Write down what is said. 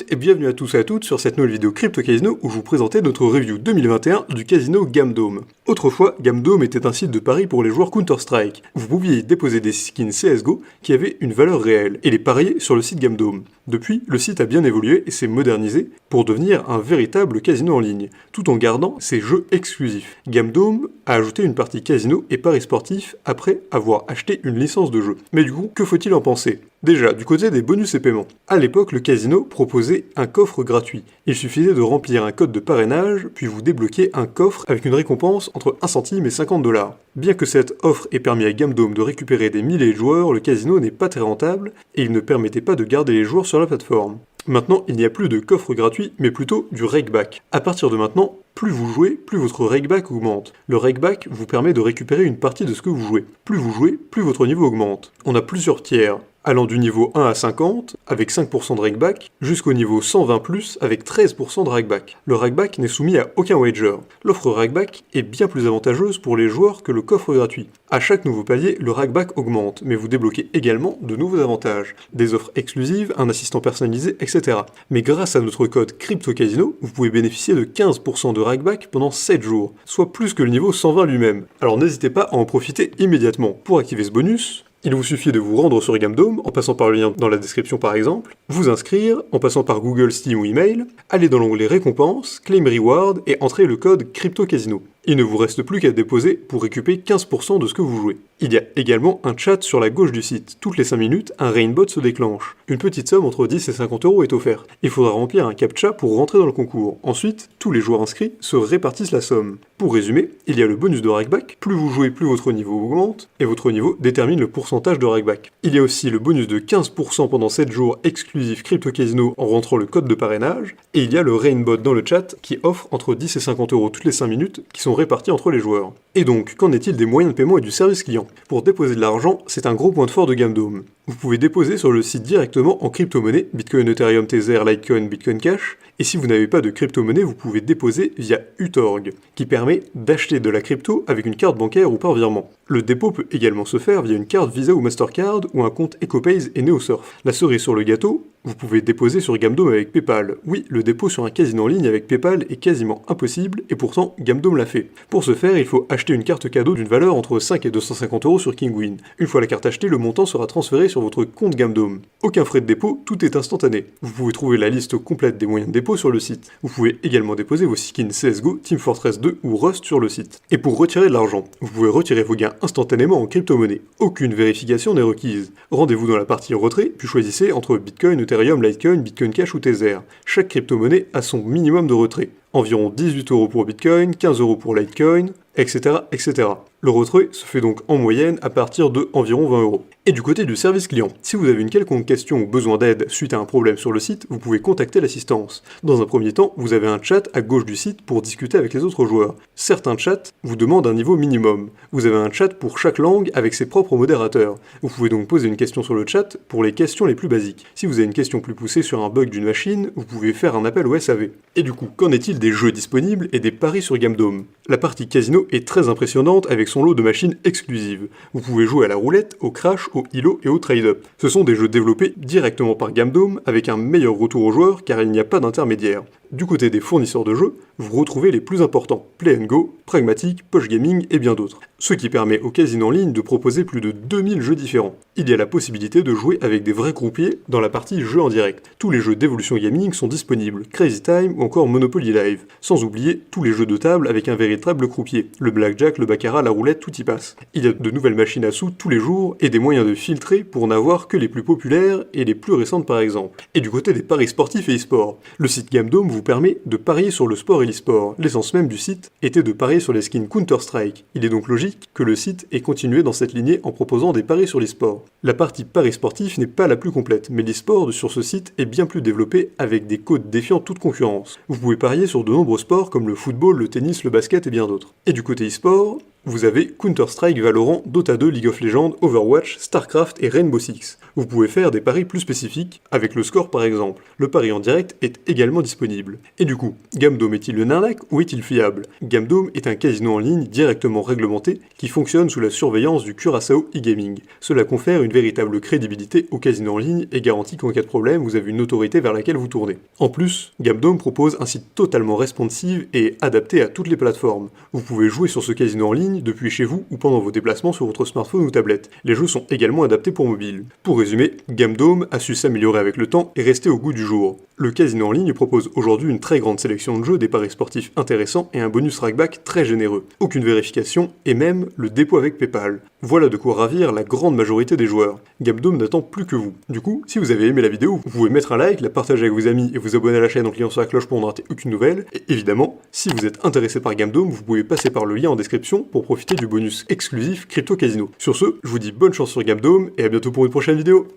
Et bienvenue à tous et à toutes sur cette nouvelle vidéo Crypto Casino où je vous présentais notre review 2021 du casino Gamdome. Autrefois, Gamdome était un site de paris pour les joueurs Counter-Strike. Vous pouviez y déposer des skins CSGO qui avaient une valeur réelle et les parier sur le site Gamdome. Depuis, le site a bien évolué et s'est modernisé pour devenir un véritable casino en ligne, tout en gardant ses jeux exclusifs. Gamdome a ajouté une partie casino et paris sportifs après avoir acheté une licence de jeu. Mais du coup, que faut-il en penser ? Déjà, du côté des bonus et paiements. À l'époque, le casino proposait un coffre gratuit. Il suffisait de remplir un code de parrainage, puis vous débloquiez un coffre avec une récompense entre 1 centime et 50 $. Bien que cette offre ait permis à Gamdome de récupérer des milliers de joueurs, le casino n'est pas très rentable et il ne permettait pas de garder les joueurs sur la plateforme. Maintenant, il n'y a plus de coffre gratuit, mais plutôt du rakeback. À partir de maintenant, plus vous jouez, plus votre rakeback augmente. Le rakeback vous permet de récupérer une partie de ce que vous jouez. Plus vous jouez, plus votre niveau augmente. On a plusieurs tiers, allant du niveau 1 à 50, avec 5% de rakeback, jusqu'au niveau 120+, avec 13% de rakeback. Le rakeback n'est soumis à aucun wager. L'offre rakeback est bien plus avantageuse pour les joueurs que le coffre gratuit. À chaque nouveau palier, le rakeback augmente, mais vous débloquez également de nouveaux avantages. Des offres exclusives, un assistant personnalisé, etc. Mais grâce à notre code CryptoCasino, vous pouvez bénéficier de 15% de rakeback pendant 7 jours, soit plus que le niveau 120 lui-même. Alors n'hésitez pas à en profiter immédiatement. Pour activer ce bonus, il vous suffit de vous rendre sur Gamdome, en passant par le lien dans la description par exemple, vous inscrire, en passant par Google, Steam ou email, aller dans l'onglet récompenses, claim reward et entrer le code CryptoCasino. Il ne vous reste plus qu'à déposer pour récupérer 15% de ce que vous jouez. Il y a également un chat sur la gauche du site. Toutes les 5 minutes, un rainbot se déclenche. Une petite somme entre 10 et 50 € est offerte. Il faudra remplir un captcha pour rentrer dans le concours. Ensuite, tous les joueurs inscrits se répartissent la somme. Pour résumer, il y a le bonus de rakeback. Plus vous jouez, plus votre niveau augmente, et votre niveau détermine le pourcentage de rakeback. Il y a aussi le bonus de 15% pendant 7 jours exclusif Crypto Casino en rentrant le code de parrainage, et il y a le rainbot dans le chat qui offre entre 10 et 50 € toutes les 5 minutes qui sont répartis entre les joueurs. Et donc, qu'en est-il des moyens de paiement et du service client ? Pour déposer de l'argent, c'est un gros point de force de Gamdome. Vous pouvez déposer sur le site directement en crypto-monnaie, Bitcoin, Ethereum, Tether, Litecoin, Bitcoin Cash, et si vous n'avez pas de crypto-monnaie, vous pouvez déposer via Utorg, qui permet d'acheter de la crypto avec une carte bancaire ou par virement. Le dépôt peut également se faire via une carte Visa ou Mastercard ou un compte EcoPays et NeoSurf. La cerise sur le gâteau, vous pouvez déposer sur Gamdome avec PayPal. Oui, le dépôt sur un casino en ligne avec PayPal est quasiment impossible et pourtant Gamdome l'a fait. Pour ce faire, il faut acheter une carte cadeau d'une valeur entre 5 et 250 € sur Kinguin. Une fois la carte achetée, le montant sera transféré sur votre compte Gamdome. Aucun frais de dépôt, tout est instantané. Vous pouvez trouver la liste complète des moyens de dépôt sur le site. Vous pouvez également déposer vos skins CSGO, Team Fortress 2 ou Rust sur le site. Et pour retirer de l'argent, vous pouvez retirer vos gains instantanément en crypto-monnaie. Aucune vérification n'est requise. Rendez-vous dans la partie retrait, puis choisissez entre Bitcoin, Ethereum, Litecoin, Bitcoin Cash ou Tether. Chaque crypto-monnaie a son minimum de retrait. Environ 18 € pour Bitcoin, 15 € pour Litecoin, etc., etc. Le retrait se fait donc en moyenne à partir de environ 20 €. Et du côté du service client, si vous avez une quelconque question ou besoin d'aide suite à un problème sur le site, vous pouvez contacter l'assistance. Dans un premier temps, vous avez un chat à gauche du site pour discuter avec les autres joueurs. Certains chats vous demandent un niveau minimum. Vous avez un chat pour chaque langue avec ses propres modérateurs. Vous pouvez donc poser une question sur le chat pour les questions les plus basiques. Si vous avez une question plus poussée sur un bug d'une machine, vous pouvez faire un appel au SAV. Et du coup, qu'en est-il des jeux disponibles et des paris sur Gamdome ? La partie casino est très impressionnante avec son lot de machines exclusives. Vous pouvez jouer à la roulette, au crash, au elo et au trade-up. Ce sont des jeux développés directement par Gamdome avec un meilleur retour aux joueurs car il n'y a pas d'intermédiaire. Du côté des fournisseurs de jeux, vous retrouvez les plus importants, Play & Go, Pragmatic, Posh Gaming et bien d'autres. Ce qui permet au casino en ligne de proposer plus de 2000 jeux différents. Il y a la possibilité de jouer avec des vrais croupiers dans la partie jeux en direct. Tous les jeux d'Evolution Gaming sont disponibles, Crazy Time ou encore Monopoly Live. Sans oublier tous les jeux de table avec un véritable croupier. Le blackjack, le baccarat, la roulette, tout y passe. Il y a de nouvelles machines à sous tous les jours et des moyens de filtrer pour n'avoir que les plus populaires et les plus récentes par exemple. Et du côté des paris sportifs et e-sport, le site Gamdome vous permet de parier sur le sport et l'e-sport. L'essence même du site était de parier sur les skins Counter-Strike. Il est donc logique que le site ait continué dans cette lignée en proposant des paris sur l'e-sport. La partie paris sportif n'est pas la plus complète, mais l'e-sport sur ce site est bien plus développé avec des codes défiant toute concurrence. Vous pouvez parier sur de nombreux sports comme le football, le tennis, le basket et bien d'autres. Et du côté e-sport, vous avez Counter-Strike, Valorant, Dota 2, League of Legends, Overwatch, StarCraft et Rainbow Six. Vous pouvez faire des paris plus spécifiques, avec le score par exemple. Le pari en direct est également disponible. Et du coup, Gamdome est-il une arnaque ou est-il fiable? Gamdome est un casino en ligne directement réglementé qui fonctionne sous la surveillance du Curaçao e-gaming. Cela confère une véritable crédibilité au casino en ligne et garantit qu'en cas de problème, vous avez une autorité vers laquelle vous tournez. En plus, Gamdome propose un site totalement responsive et adapté à toutes les plateformes. Vous pouvez jouer sur ce casino en ligne depuis chez vous ou pendant vos déplacements sur votre smartphone ou tablette. Les jeux sont également adaptés pour mobile. Pour résumer, Gamdome a su s'améliorer avec le temps et rester au goût du jour. Le casino en ligne propose aujourd'hui une très grande sélection de jeux, des paris sportifs intéressants et un bonus rackback très généreux. Aucune vérification et même le dépôt avec PayPal. Voilà de quoi ravir la grande majorité des joueurs. Gamdome n'attend plus que vous. Du coup, si vous avez aimé la vidéo, vous pouvez mettre un like, la partager avec vos amis et vous abonner à la chaîne en cliquant sur la cloche pour ne rater aucune nouvelle. Et évidemment, si vous êtes intéressé par Gamdome, vous pouvez passer par le lien en description pour profiter du bonus exclusif Crypto Casino. Sur ce, je vous dis bonne chance sur Gamdome et à bientôt pour une prochaine vidéo.